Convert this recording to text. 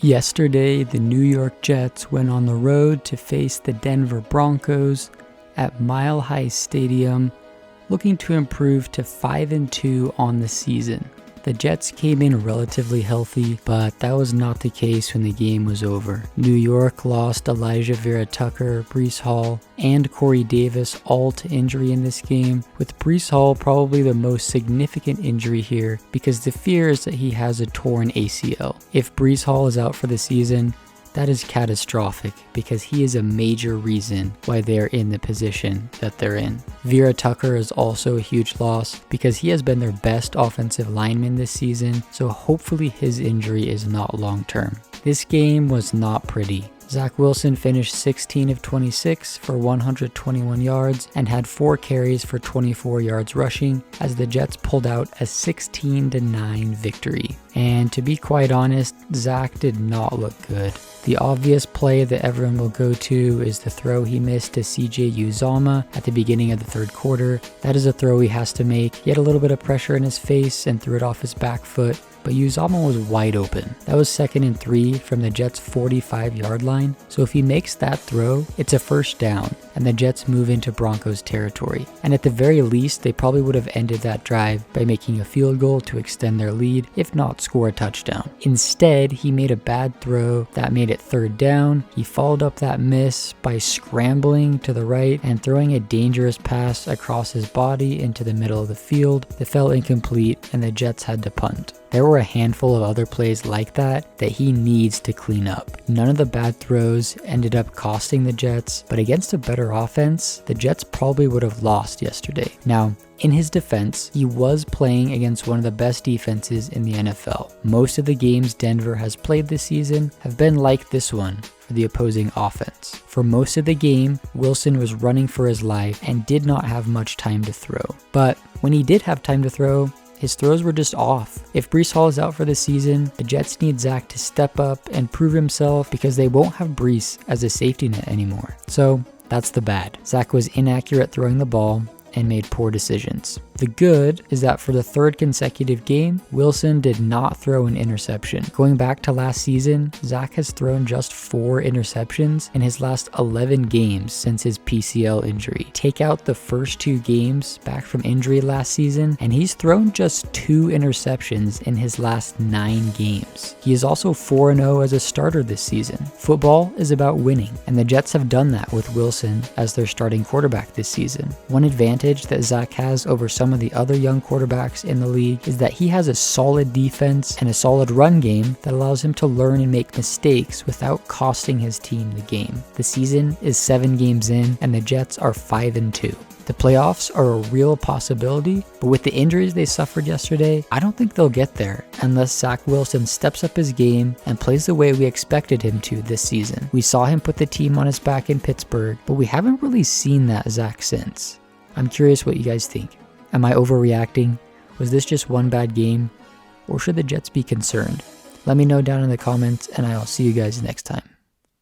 Yesterday, the New York Jets went on the road to face the Denver Broncos at Mile High Stadium, looking to improve to 5-2 on the season. The Jets came in relatively healthy, but that was not the case when the game was over. New York lost Elijah Vera-Tucker, Breece Hall, and Corey Davis all to injury in this game, with Breece Hall probably the most significant injury here because the fear is that he has a torn ACL. If Breece Hall is out for the season, that is catastrophic because he is a major reason why they're in the position that they're in. Vera-Tucker is also a huge loss because he has been their best offensive lineman this season, so hopefully his injury is not long term. This game was not pretty. Zach Wilson finished 16 of 26 for 121 yards and had 4 carries for 24 yards rushing as the Jets pulled out a 16-9 victory. And to be quite honest, Zach did not look good. The obvious play that everyone will go to is the throw he missed to CJ Uzomah at the beginning of the third quarter. That is a throw he has to make. He had a little bit of pressure in his face and threw it off his back foot, but Uzomah was wide open. That was 2nd and 3 from the Jets' 45-yard line, so if he makes that throw, it's a first down, and the Jets move into Broncos territory. And at the very least, they probably would have ended that drive by making a field goal to extend their lead, if not score a touchdown. Instead, he made a bad throw that made it 3rd down. He followed up that miss by scrambling to the right and throwing a dangerous pass across his body into the middle of the field that fell incomplete, and the Jets had to punt. There were a handful of other plays like that he needs to clean up. None of the bad throws ended up costing the Jets, but against a better offense, the Jets probably would have lost yesterday. Now, in his defense, he was playing against one of the best defenses in the NFL. Most of the games Denver has played this season have been like this one for the opposing offense. For most of the game, Wilson was running for his life and did not have much time to throw. But when he did have time to throw, his throws were just off. If Breece Hall is out for the season, the Jets need Zach to step up and prove himself because they won't have Breece as a safety net anymore. So that's the bad. Zach was inaccurate throwing the ball and made poor decisions. The good is that for the 3rd consecutive game, Wilson did not throw an interception. Going back to last season, Zach has thrown just 4 interceptions in his last 11 games since his PCL injury. Take out the first 2 games back from injury last season, and he's thrown just 2 interceptions in his last 9 games. He is also 4-0 as a starter this season. Football is about winning, and the Jets have done that with Wilson as their starting quarterback this season. One advantage that Zach has over some of the other young quarterbacks in the league is that he has a solid defense and a solid run game that allows him to learn and make mistakes without costing his team the game. The season is 7 games in, and the Jets are 5-2. The playoffs are a real possibility, but with the injuries they suffered yesterday, I don't think they'll get there unless Zach Wilson steps up his game and plays the way we expected him to this season. We saw him put the team on his back in Pittsburgh, but we haven't really seen that Zach since. I'm curious what you guys think. Am I overreacting? Was this just one bad game? Or should the Jets be concerned? Let me know down in the comments, and I'll see you guys next time.